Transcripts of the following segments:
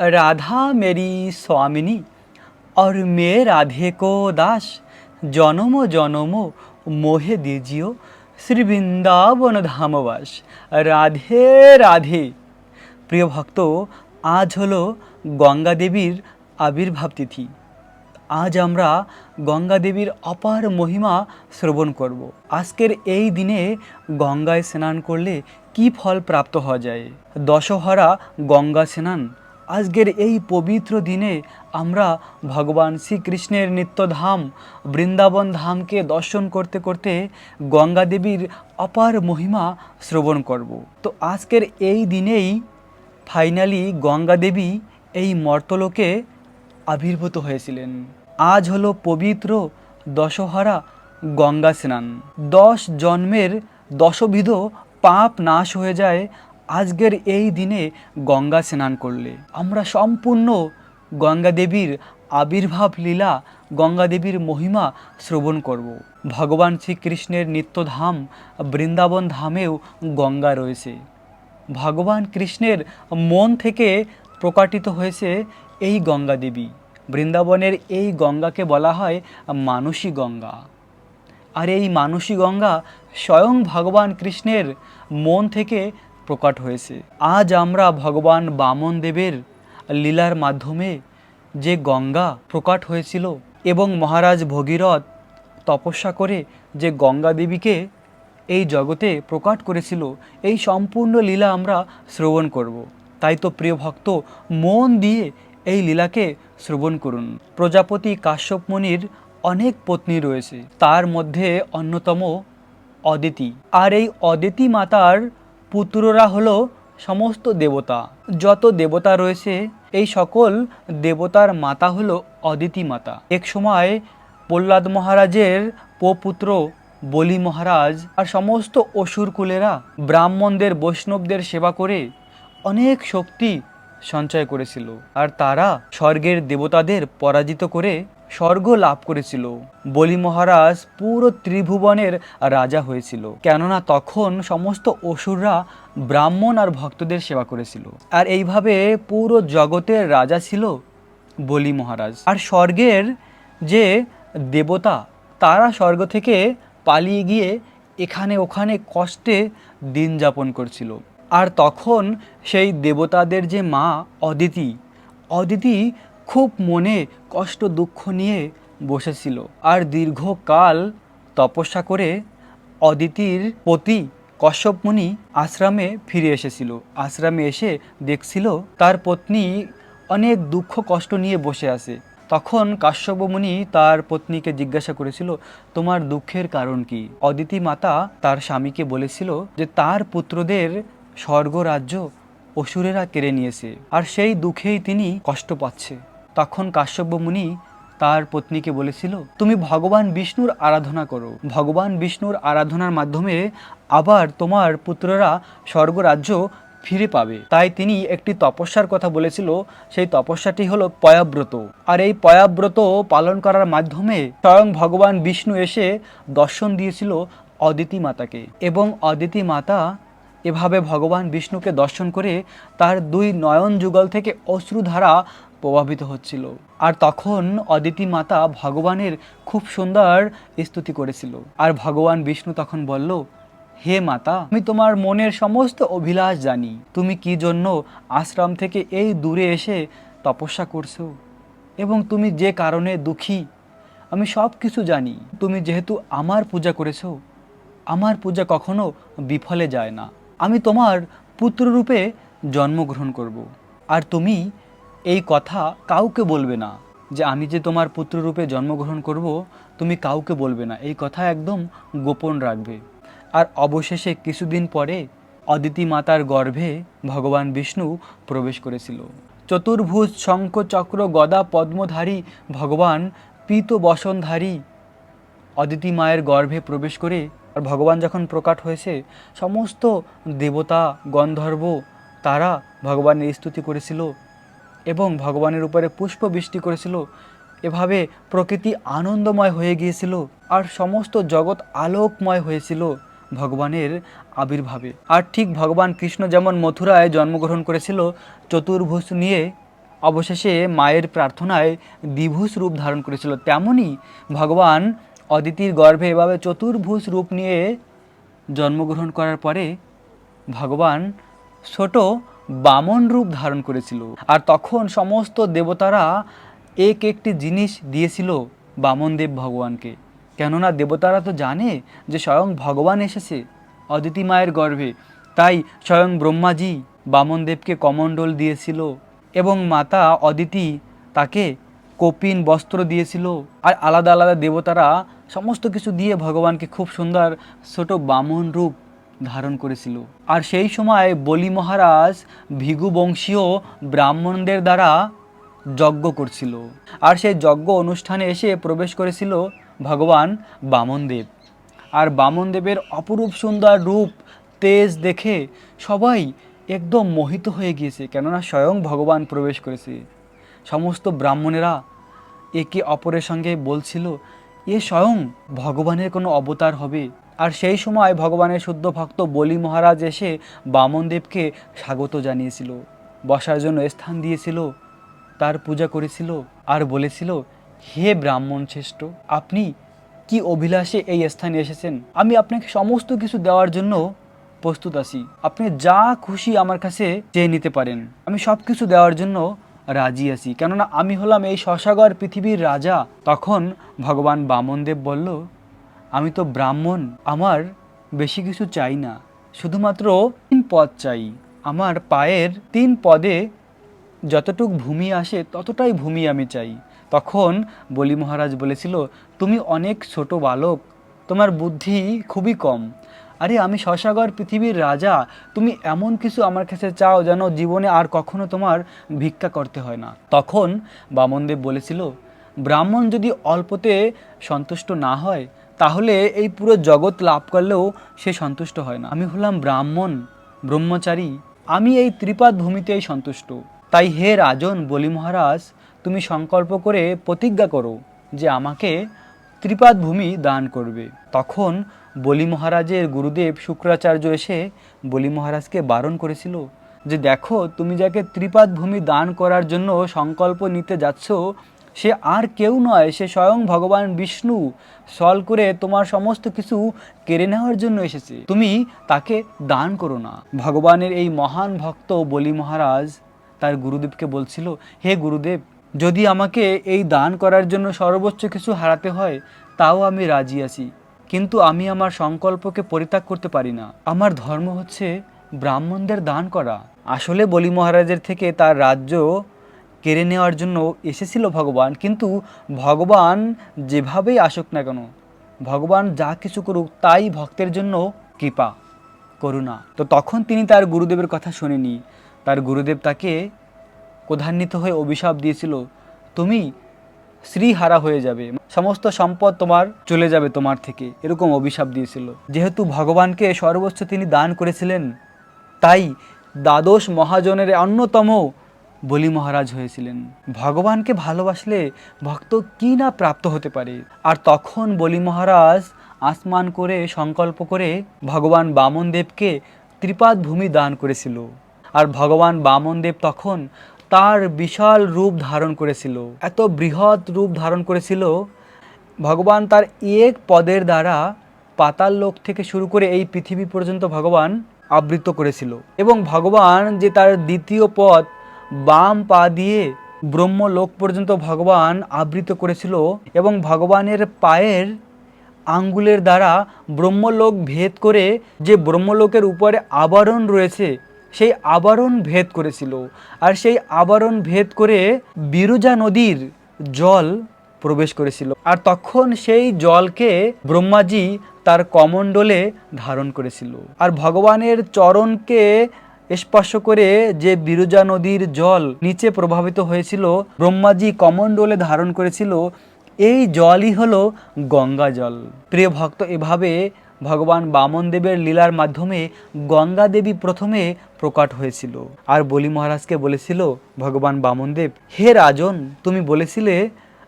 राधा मेरी स्वामिनी और मैं राधे को दास, जन्मो जन्मो मोहे दीजियो শ্রী বৃন্দাবন ধামবাস। রাধে রাধে। প্রিয় ভক্ত, আজ হলো গঙ্গা দেবীর আবির্ভাব তিথি। আজ আমরা গঙ্গা দেবীর অপার মহিমা শ্রবণ করব। আজকের এই দিনে গঙ্গায় স্নান করলে কি ফল প্রাপ্ত হওয়া যায়? দশহরা গঙ্গা স্নান। আজকের এই পবিত্র দিনে আমরা ভগবান শ্রীকৃষ্ণের নিত্যধাম বৃন্দাবন ধামকে দর্শন করতে করতে গঙ্গা দেবীর অপার মহিমা শ্রবণ করব। তো আজকের এই দিনেই ফাইনালি গঙ্গা দেবী এই মর্তলোকে আবির্ভূত হয়েছিলেন। আজ হলো পবিত্র দশহরা গঙ্গা স্নান। 10 জন্মের 10 বিধ পাপ নাশ হয়ে যায় আজকের এই দিনে গঙ্গা স্নান করলে। আমরা সম্পূর্ণ গঙ্গা দেবীর আবির্ভাব লীলা, গঙ্গা দেবীর মহিমা শ্রবণ করব। ভগবান শ্রীকৃষ্ণের নিত্যধাম বৃন্দাবন ধামেও গঙ্গা রয়েছে। ভগবান কৃষ্ণের মন থেকে প্রকাটিত হয়েছে এই গঙ্গা দেবী। বৃন্দাবনের এই গঙ্গাকে বলা হয় মানসী গঙ্গা। আর এই মানসী গঙ্গা স্বয়ং ভগবান কৃষ্ণের মন থেকে প্রকট হয়েছে। আজ আমরা ভগবান বামন দেবের লীলার মাধ্যমে যে গঙ্গা প্রকট হয়েছিল এবং মহারাজ ভগীরথ তপস্যা করে যে গঙ্গা দেবীকে এই জগতে প্রকট করেছিল, এই সম্পূর্ণ লীলা আমরা শ্রবণ করব। তাই তো প্রিয় ভক্ত, মন দিয়ে এই লীলাকে শ্রবণ করুন। প্রজাপতি কাশ্যপ মুনির অনেক পত্নী রয়েছে, তার মধ্যে অন্যতম অদিতি। আর এই অদিতি মাতার পুত্ররা হলো সমস্ত দেবতা। যত দেবতা রয়েছে এই সকল দেবতার মাতা হলো অদিতি মাতা। এক সময় প্রহ্লাদ মহারাজের পুত্র বলি মহারাজ আর সমস্ত অসুর কুলেরা ব্রাহ্মণদের বৈষ্ণবদের সেবা করে অনেক শক্তি সঞ্চয় করেছিল, আর তারা স্বর্গের দেবতাদের পরাজিত করে স্বর্গ লাভ করেছিল। বলি মহারাজ পুরো ত্রিভুবনের রাজা হয়েছিল, কেননা তখন সমস্ত অসুররা ব্রাহ্মণ আর ভক্তদের সেবা করেছিল। আর এইভাবে পুরো জগতের রাজা ছিল বলি মহারাজ। আর স্বর্গের যে দেবতা তারা স্বর্গ থেকে পালিয়ে গিয়ে এখানে ওখানে কষ্টে দিন যাপন করছিল। আর তখন সেই দেবতাদের যে মা অদিতি খুব মনে কষ্ট দুঃখ নিয়ে বসেছিল। আর দীর্ঘকাল তপস্যা করে অদিতির পতি কশ্যপ মুনি আশ্রমে ফিরে এসেছিল। আশ্রমে এসে দেখছিল তার পত্নী অনেক দুঃখ কষ্ট নিয়ে বসে আছে। তখন কাশ্যপ মুনি তার পত্নীকে জিজ্ঞাসা করেছিল, তোমার দুঃখের কারণ কি? অদিতি মাতা তার স্বামীকে বলেছিল যে তার পুত্রদের স্বর্গ রাজ্য অসুরেরা কেড়ে নিয়েছে, আর সেই দুঃখেই তিনি কষ্ট পাচ্ছে। তখন কাশ্যপ মুনি তার পত্নীকে বলেছিল, তুমি ভগবান বিষ্ণুর আরাধনা করো। ভগবান বিষ্ণুর আরাধনার মাধ্যমে আবার তোমার পুত্ররা স্বর্গ রাজ্য ফিরে পাবে। তাই তিনি একটি তপস্যার কথা বলেছিল, সেই তপস্যাটি হলো পয়াব্রত। আর এই পয়াব্রত পালন করার মাধ্যমে স্বয়ং ভগবান বিষ্ণু এসে দর্শন দিয়েছিল অদিতি মাতাকে, এবং অদিতি মাতা এভাবে ভগবান বিষ্ণুকে দর্শন করে তার 2 নয়ন যুগল থেকে অশ্রুধারা প্রভাবিত হচ্ছিল। আর তখন অদিতি মাতা ভগবানের খুব সুন্দর স্তুতি করেছিল। আর ভগবান বিষ্ণু তখন বলল, হে মাতা, আমি তোমার মনের সমস্ত অভিলাষ জানি। তুমি কি জন্য আশ্রম থেকে এই দূরে এসে তপস্যা করছো এবং তুমি যে কারণে দুঃখী আমি সব কিছু জানি। তুমি যেহেতু আমার পূজা করেছো, আমার পূজা কখনো বিফলে যায় না। আমি তোমার পুত্ররূপে জন্মগ্রহণ করব। আর তুমি এই কথা কাউকে বলবে না যে আমি যে তোমার পুত্ররূপে জন্মগ্রহণ করব, তুমি কাউকে বলবে না, এই কথা একদম গোপন রাখবে। আর অবশেষে কিছুদিন পরে অদিতি মাতার গর্ভে ভগবান বিষ্ণু প্রবেশ করেছিল। চতুর্ভুজ শঙ্খ চক্র গদা পদ্মধারী ভগবান পীত বসনধারী অদিতি মায়ের গর্ভে প্রবেশ করে, আর ভগবান যখন প্রকট হয়েছে সমস্ত দেবতা গন্ধর্ব তারা ভগবানের স্তুতি করেছিল এবং ভগবানের উপরে পুষ্প বৃষ্টি করেছিল। এভাবে প্রকৃতি আনন্দময় হয়ে গিয়েছিল আর সমস্ত জগৎ আলোকময় হয়েছিল ভগবানের আবির্ভাবে। আর ঠিক ভগবান কৃষ্ণ যেমন মথুরায় জন্মগ্রহণ করেছিল চতুর্ভুজ নিয়ে, অবশেষে মায়ের প্রার্থনায় দ্বিভুজ রূপ ধারণ করেছিল। তেমনি ভগবান অদিতির গর্ভে এভাবে চতুর্ভুজ রূপ নিয়ে জন্মগ্রহণ করার পরে ভগবান ছোট বামন রূপ ধারণ করেছিল। আর তখন সমস্ত দেবতারা এক একটি জিনিস দিয়েছিল বামনদেব ভগবানকে, কেননা দেবতারা তো জানে যে স্বয়ং ভগবান এসেছে অদিতি মায়ের গর্ভে। তাই স্বয়ং ব্রহ্মাজি বামনদেবকে কমণ্ডল দিয়েছিল এবং মাতা অদিতি তাকে কপিন বস্ত্র দিয়েছিল। আর আলাদা আলাদা দেবতারা সমস্ত কিছু দিয়ে ভগবানকে খুব সুন্দর ছোট বামন রূপ ধারণ করেছিল। আর সেই সময় বলি মহারাজ ভৃগু বংশীয় ব্রাহ্মণদের দ্বারা যজ্ঞ করছিল। আর সেই যজ্ঞ অনুষ্ঠানে এসে প্রবেশ করেছিল ভগবান বামনদেব। আর বামনদেবের অপরূপ সুন্দর রূপ তেজ দেখে সবাই একদম মোহিত হয়ে গিয়েছে, কেননা স্বয়ং ভগবান প্রবেশ করেছে। সমস্ত ব্রাহ্মণেরা একে অপরের সঙ্গে বলছিল এ স্বয়ং ভগবানের কোনো অবতার হবে। আর সেই সময় ভগবানের শুদ্ধ ভক্ত বলি মহারাজ এসে বামনদেবকে স্বাগত জানিয়েছিল, বসার জন্য স্থান দিয়েছিল, তার পূজা করেছিল আর বলেছিল, হে ব্রাহ্মণ শ্রেষ্ঠ, আপনি কি অভিলাষে এই স্থানে এসেছেন? আমি আপনাকে সমস্ত কিছু দেওয়ার জন্য প্রস্তুত আছি। আপনি যা খুশি আমার কাছে চেয়ে নিতে পারেন, আমি সব কিছু দেওয়ার জন্য রাজি আছি, কেননা আমি হলাম এই শশাগর পৃথিবীর রাজা। তখন ভগবান বামনদেব বলল, আমি তো ব্রাহ্মণ, আমার বেশি কিছু চাই না, শুধুমাত্র 3 পদ চাই। আমার পায়ের 3 পদে যতটুক ভূমি আসে ততটাই ভূমি আমি চাই। তখন বলি মহারাজ বলেছিল, তুমি অনেক ছোট বালক, তোমার বুদ্ধি খুবই কম। আরে আমি শশাগর পৃথিবীর রাজা, তুমি এমন কিছু আমার কাছে চাও যেন জীবনে আর কখনো তোমার ভিক্ষা করতে হয় না। তখন বামনদেব বলেছিল, ব্রাহ্মণ যদি অল্পতে সন্তুষ্ট না হয় তাহলে এই পুরো জগৎ লাভ করলেও সে সন্তুষ্ট হয় না। আমি হলাম ব্রাহ্মণ, ব্রহ্মচারী, আমি এই ত্রিপাদ ভূমিতেই সন্তুষ্ট। তাই হে রাজন বলি মহারাজ, তুমি সংকল্প করে প্রতিজ্ঞা করো যে আমাকে ত্রিপাদ ভূমি দান করবে। তখন বলি মহারাজের গুরুদেব শুক্রাচার্য এসে বলি মহারাজকে বারণ করেছিল যে দেখো, তুমি যাকে ত্রিপাদ ভূমি দান করার জন্য সংকল্প নিতে যাচ্ছ সে আর কেউ নয়, সে স্বয়ং ভগবান বিষ্ণু সল করে তোমার সমস্ত কিছু কেড়ে নেওয়ার জন্য এসেছে, তুমি তাকে দান করো না। ভগবানের এই মহান ভক্ত বলি মহারাজ তার গুরুদেবকে বলছিল, হে গুরুদেব, যদি আমাকে এই দান করার জন্য সর্বোচ্চ কিছু হারাতে হয় তাও আমি রাজি আছি, কিন্তু আমি আমার সংকল্পকে পরিত্যাগ করতে পারি না। আমার ধর্ম হচ্ছে ব্রাহ্মণদের দান করা। আসলে বলি মহারাজের থেকে তার রাজ্য কেড়ে নেওয়ার জন্য এসেছিল ভগবান, কিন্তু ভগবান যেভাবেই আসুক না কেন, ভগবান যা কিছু করুক তাই ভক্তের জন্য কৃপা, করুণা। তো তখন তিনি তার গুরুদেবের কথা শোনেনি। তার গুরুদেব তাকে ক্রোধান্বিত হয়ে অভিশাপ দিয়েছিল, তুমি শ্রীহারা হয়ে যাবে, সমস্ত সম্পদ তোমার চলে যাবে তোমার থেকে, এরকম অভিশাপ দিয়েছিল। যেহেতু ভগবানকে সর্বোচ্চ তিনি দান করেছিলেন, তাই দ্বাদশ মহাজনের অন্যতম বলি মহারাজ হয়েছিলেন। ভগবানকে ভালোবাসলে ভক্ত কি না প্রাপ্ত হতে পারে। আর তখন বলি মহারাজ আসমান করে সংকল্প করে ভগবান বামনদেবকে ত্রিপাদ ভূমি দান করেছিল। আর ভগবান বামনদেব তখন তার বিশাল রূপ ধারণ করেছিল, এত বৃহৎ রূপ ধারণ করেছিল, ভগবান তার এক পদের দ্বারা পাতাল লোক থেকে শুরু করে এই পৃথিবী পর্যন্ত ভগবান আবৃত করেছিল। এবং ভগবান যে তার দ্বিতীয় পদ বাম পা দিয়ে ব্রহ্মলোক পর্যন্ত ভগবান আবৃত করেছিল, এবং ভগবানের পায়ের আঙ্গুলের দ্বারা ব্রহ্মলোক ভেদ করে যে ব্রহ্মলোকের উপরে আবরণ রয়েছে সেই আবরণ ভেদ করেছিল। আর সেই আবরণ ভেদ করে বিরজা নদীর জল প্রবেশ করেছিল। আর তখন সেই জলকে ব্রহ্মাজি তার কমণ্ডলে ধারণ করেছিল। আর ভগবানের চরণকে স্পর্শ করে যে বিরজা নদীর জল নিচে প্রভাবিত হয়েছিল, ব্রহ্মাজি কমণ্ডলে ধারণ করেছিল, এই জলই হলো গঙ্গা জল। প্রিয় ভক্ত, এভাবে ভগবান বামনদেবের লীলার মাধ্যমে গঙ্গা দেবী প্রথমে প্রকট হয়েছিল। আর বলি মহারাজকে বলেছিল ভগবান বামনদেব, হে রাজন, তুমি বলেছিলে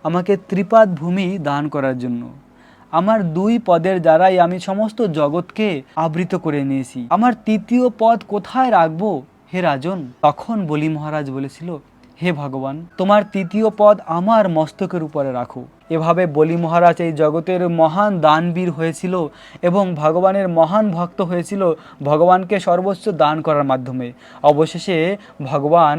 আমাকে ত্রিপাদ ভূমি দান করার জন্য, আমার 2 পদের দ্বারাই আমি সমস্ত জগৎকে আবৃত করে নিয়েছি, আমার তৃতীয় পদ কোথায় রাখবো হে রাজন? তখন বলি মহারাজ বলেছিল, হে ভগবান, তোমার তৃতীয় পদ আমার মস্তকের উপরে রাখো। এভাবে বলি মহারাজ এই জগতের মহান দানবীর হয়েছিল এবং ভগবানের মহান ভক্ত হয়েছিল ভগবানকে সর্বোচ্চ দান করার মাধ্যমে। অবশেষে ভগবান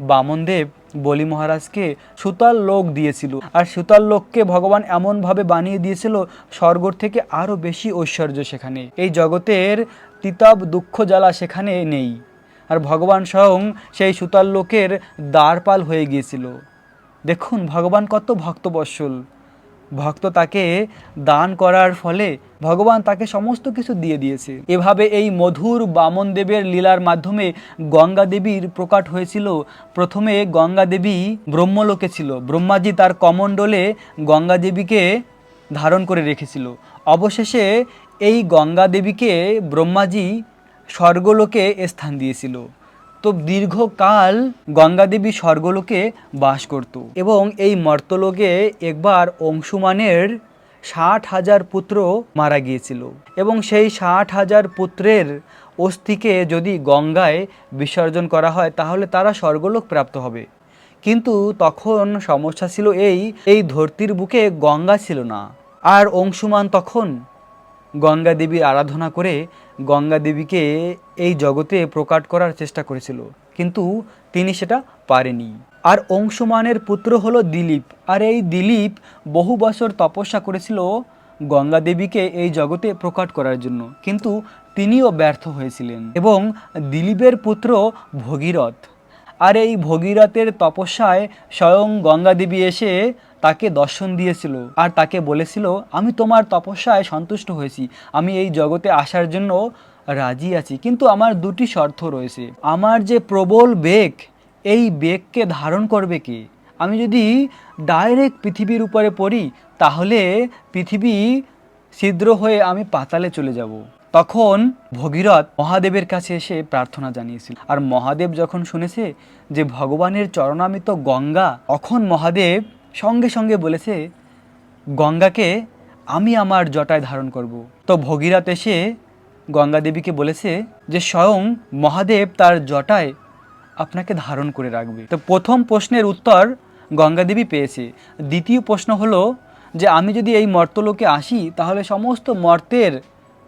বামনদেব বলি মহারাজকে সুতল লোক দিয়েছিল, আর সুতল লোককে ভগবান এমনভাবে বানিয়ে দিয়েছিল স্বর্গ থেকে আরও বেশি ঐশ্বর্য সেখানে। এই জগতের তিতাব দুঃখ জ্বালা সেখানে নেই, আর ভগবান স্বয়ং সেই সুতল লোকের দ্বারপাল হয়ে গিয়েছিল। দেখুন ভগবান কত ভক্তবৎসল। ভক্ত তাকে দান করার ফলে ভগবান তাকে সমস্ত কিছু দিয়ে দিয়েছে। এভাবে এই মধুর বামন দেবের লীলার মাধ্যমে গঙ্গা দেবীর প্রকাট হয়েছিল। প্রথমে গঙ্গা দেবী ব্রহ্মলোকে ছিল, ব্রহ্মাজি তার কমণ্ডলে গঙ্গা দেবীকে ধারণ করে রেখেছিল। অবশেষে এই গঙ্গা দেবীকে ব্রহ্মাজি স্বর্গলোকে স্থান দিয়েছিল। তো দীর্ঘকাল গঙ্গা দেবী স্বর্গলোকে বাস করত এবং এই মর্তলোকে একবার অংশুমানের 60,000 পুত্র মারা গিয়েছিল এবং সেই 60,000 পুত্রের অস্থিকে যদি গঙ্গায় বিসর্জন করা হয় তাহলে তারা স্বর্গলোক প্রাপ্ত হবে। কিন্তু তখন সমস্যা ছিল এই ধরতির বুকে গঙ্গা ছিল না, আর অংশুমান তখন গঙ্গা দেবীর আরাধনা করে গঙ্গা দেবীকে এই জগতে প্রকাট করার চেষ্টা করেছিল, কিন্তু তিনি সেটা পারেনি। আর অংশুমানের পুত্র হলো দিলীপ, আর এই দিলীপ বহু বছর তপস্যা করেছিল গঙ্গা দেবীকে এই জগতে প্রকাট করার জন্য, কিন্তু তিনিও ব্যর্থ হয়েছিলেন। এবং দিলীপের পুত্র ভগীরথ, আর এই ভগীরথের তপস্যায় স্বয়ং গঙ্গা দেবী এসে তাকে দর্শন দিয়েছিল আর তাকে বলেছিল, আমি তোমার তপস্যায় সন্তুষ্ট হয়েছি, আমি এই জগতে আসার জন্য রাজি আছি, কিন্তু আমার দুটি শর্ত রয়েছে। আমার যে প্রবল বেগ, এই বেগকে ধারণ করবে কে? আমি যদি ডাইরেক্ট পৃথিবীর উপরে পড়ি তাহলে পৃথিবী ছিদ্র হয়ে আমি পাতালে চলে যাব। তখন ভগীরথ মহাদেবের কাছে এসে প্রার্থনা জানিয়েছিল, আর মহাদেব যখন শুনেছে যে ভগবানের চরণামৃত গঙ্গা, তখন মহাদেব সঙ্গে সঙ্গে বলেছে গঙ্গাকে আমি আমার জটায় ধারণ করব। তো ভগীরথ এসে গঙ্গা দেবীকে বলেছে যে স্বয়ং মহাদেব তার জটায় আপনাকে ধারণ করে রাখবে। তো প্রথম প্রশ্নের উত্তর গঙ্গা দেবী পেয়েছে। দ্বিতীয় প্রশ্ন হলো যে আমি যদি এই মর্তলোকে আসি তাহলে সমস্ত মর্তের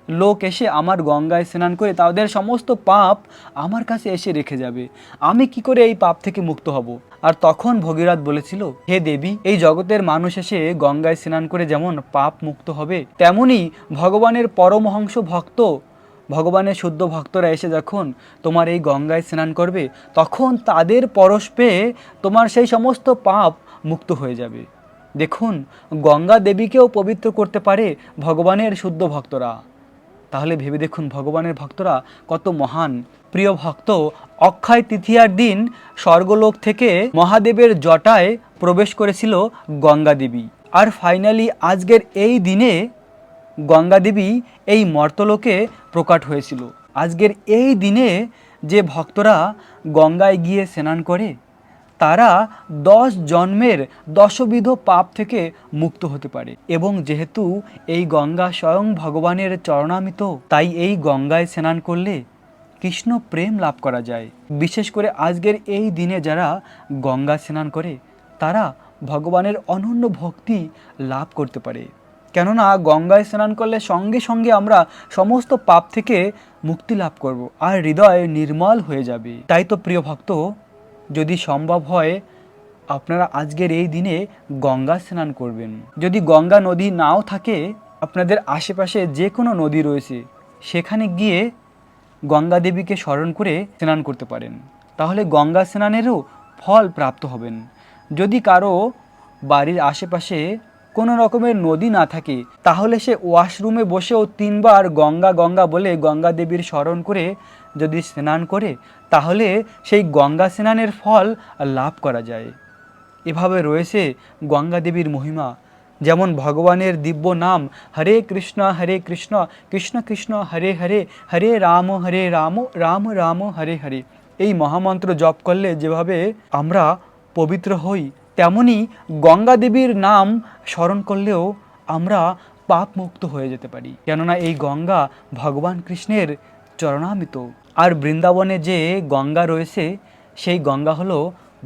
লোক এসে আমার গঙ্গায় স্নান করে তাদের সমস্ত পাপ আমার কাছে এসে রেখে যাবে, আমি কি করে এই পাপ থেকে মুক্ত হব? আর তখন ভগীরথ বলেছিল, হে দেবী, এই জগতের মানুষ এসে গঙ্গায় স্নান করে যেমন পাপ মুক্ত হবে, তেমনি ভগবানের পরমহংস ভক্ত, ভগবানের শুদ্ধ ভক্তরা এসে যখন তোমার এই গঙ্গায় স্নান করবে তখন তাদের পরশ পেয়ে তোমার সেই সমস্ত পাপ মুক্ত হয়ে যাবে। দেখুন গঙ্গা দেবীকেও পবিত্র করতে পারে ভগবানের শুদ্ধ ভক্তরা। তাহলে ভেবে দেখুন ভগবানের ভক্তরা কত মহান। প্রিয় ভক্ত, অক্ষয় তৃতীয়ার দিন স্বর্গলোক থেকে মহাদেবের জটায় প্রবেশ করেছিল গঙ্গা দেবী, আর ফাইনালি আজকের এই দিনে গঙ্গা দেবী এই মর্তলোকে প্রকাট হয়েছিল। আজকের এই দিনে যে ভক্তরা গঙ্গায় গিয়ে স্নান করে তারা 10 জন্মের 10বিধ পাপ থেকে মুক্ত হতে পারে। এবং যেহেতু এই গঙ্গা স্বয়ং ভগবানের চরণামৃত, তাই এই গঙ্গায় স্নান করলে কৃষ্ণ প্রেম লাভ করা যায়। বিশেষ করে আজকের এই দিনে যারা গঙ্গা স্নান করে তারা ভগবানের অনন্য ভক্তি লাভ করতে পারে, কেননা গঙ্গায় স্নান করলে সঙ্গে সঙ্গে আমরা সমস্ত পাপ থেকে মুক্তি লাভ করব আর হৃদয় নির্মল হয়ে যাবে। তাই তো প্রিয় ভক্ত, যদি সম্ভব হয় আপনারা আজকের এই দিনে গঙ্গা স্নান করবেন। যদি গঙ্গা নদী নাও থাকে, আপনাদের আশেপাশে যে কোনো নদী রয়েছে সেখানে গিয়ে গঙ্গা দেবীকে স্মরণ করে স্নান করতে পারেন, তাহলে গঙ্গা স্নানেরও ফল প্রাপ্ত হবেন। যদি কারো বাড়ির আশেপাশে কোনো রকমের নদী না থাকে তাহলে সে ওয়াশরুমে বসেও 3 বার গঙ্গা গঙ্গা বলে গঙ্গা দেবীর স্মরণ করে যদি স্নান করে তাহলে সেই গঙ্গা স্নানের ফল লাভ করা যায়। এভাবে রয়েছে গঙ্গা দেবীর মহিমা। যেমন ভগবানের দিব্য নাম হরে কৃষ্ণ কৃষ্ণ কৃষ্ণ হরে হরে, হরে রাম রাম রাম হরে হরে, এই মহামন্ত্র জপ করলে যেভাবে আমরা পবিত্র হই, তেমনি গঙ্গা দেবীর নাম স্মরণ করলেও আমরা পাপ মুক্ত হয়ে যেতে পারি, কেননা এই গঙ্গা ভগবান কৃষ্ণের চরণামৃত। আর বৃন্দাবনে যে গঙ্গা রয়েছে সেই গঙ্গা হলো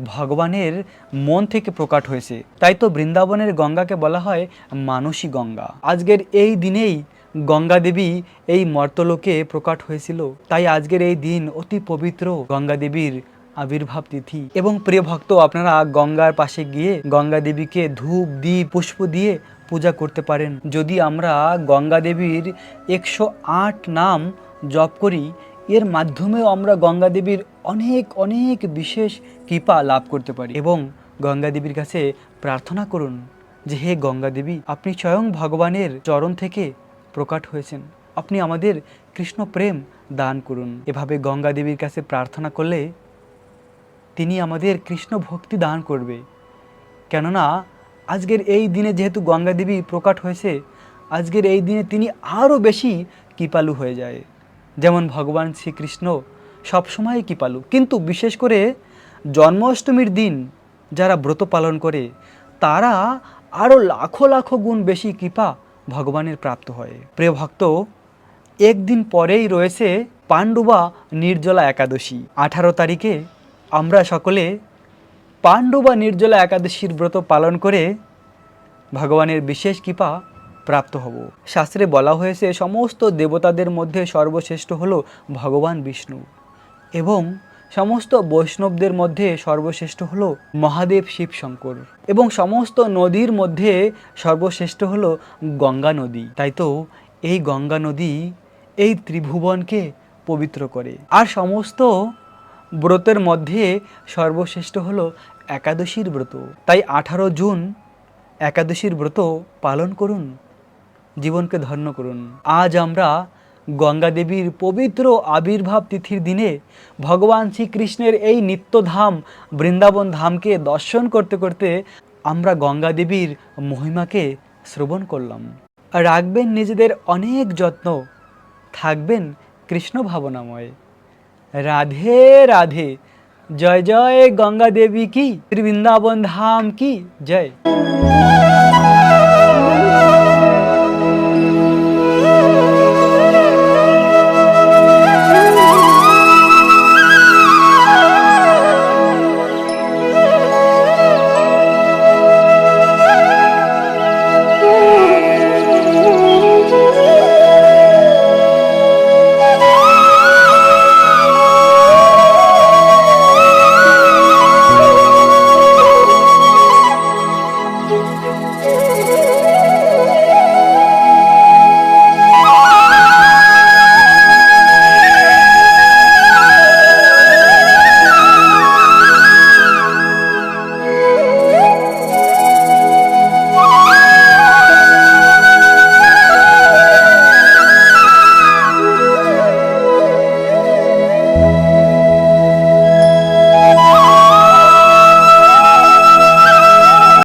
ভগবানের মন থেকে প্রকাট হয়েছে। তাই তো বৃন্দাবনের গঙ্গাকে বলা হয় মানসী গঙ্গা। আজকের এই দিনেই গঙ্গা দেবী এই মর্তলোকে প্রকাট হয়েছিল। তাই আজকের এই দিন অতি পবিত্র গঙ্গা দেবীর আবির্ভাব তিথি। এবং প্রিয় ভক্ত, আপনারা গঙ্গার পাশে গিয়ে গঙ্গা দেবীকে ধূপ দ্বীপ পুষ্প দিয়ে পূজা করতে পারেন। যদি আমরা গঙ্গা দেবীর 108 নাম জপ করি, এর মাধ্যমেও আমরা গঙ্গা দেবীর অনেক অনেক বিশেষ কৃপা লাভ করতে পারি। এবং গঙ্গা দেবীর কাছে প্রার্থনা করুন যে হে গঙ্গা দেবী, আপনি স্বয়ং ভগবানের চরণ থেকে প্রকাট হয়েছেন, আপনি আমাদের কৃষ্ণ প্রেম দান করুন। এভাবে গঙ্গা দেবীর কাছে প্রার্থনা করলে তিনি আমাদের কৃষ্ণ ভক্তি দান করবে। কেননা আজকের এই দিনে যেহেতু গঙ্গা দেবী প্রকাট হয়েছে, আজকের এই দিনে তিনি আরও বেশি কৃপালু হয়ে যায়। যেমন ভগবান শ্রীকৃষ্ণ সবসময় কৃপালু, কিন্তু বিশেষ করে জন্মাষ্টমীর দিন যারা ব্রত পালন করে তারা আরও লাখো লাখো গুণ বেশি কৃপা ভগবানের প্রাপ্ত হয়। প্রিয় ভক্ত, একদিন পরেই রয়েছে পাণ্ডুবা নির্জলা একাদশী। 18 তারিখে আমরা সকলে পাণ্ডুবা নির্জলা একাদশীর ব্রত পালন করে ভগবানের বিশেষ কৃপা প্রাপ্ত হব। শাস্ত্রে বলা হয়েছে সমস্ত দেবতাদের মধ্যে সর্বশ্রেষ্ঠ হলো ভগবান বিষ্ণু, এবং সমস্ত বৈষ্ণবদের মধ্যে সর্বশ্রেষ্ঠ হলো মহাদেব শিব শঙ্কর, এবং সমস্ত নদীর মধ্যে সর্বশ্রেষ্ঠ হলো গঙ্গা নদী। তাই তো এই গঙ্গা নদী এই ত্রিভুবনকে পবিত্র করে। আর সমস্ত ব্রতের মধ্যে সর্বশ্রেষ্ঠ হলো একাদশীর ব্রত। তাই 18 জুন একাদশীর ব্রত পালন করুন, জীবনকে ধন্য করুন। আজ আমরা গঙ্গা দেবীর পবিত্র আবির্ভাব তিথির দিনে ভগবান শ্রীকৃষ্ণের এই নিত্যধাম বৃন্দাবন ধামকে দর্শন করতে করতে আমরা গঙ্গা দেবীর মহিমাকে শ্রবণ করলাম। রাখবেন নিজেদের অনেক যত্ন, থাকবেন কৃষ্ণ ভাবনাময়। রাধে রাধে। জয় জয় গঙ্গা দেবী কি, বৃন্দাবন ধাম কি জয়।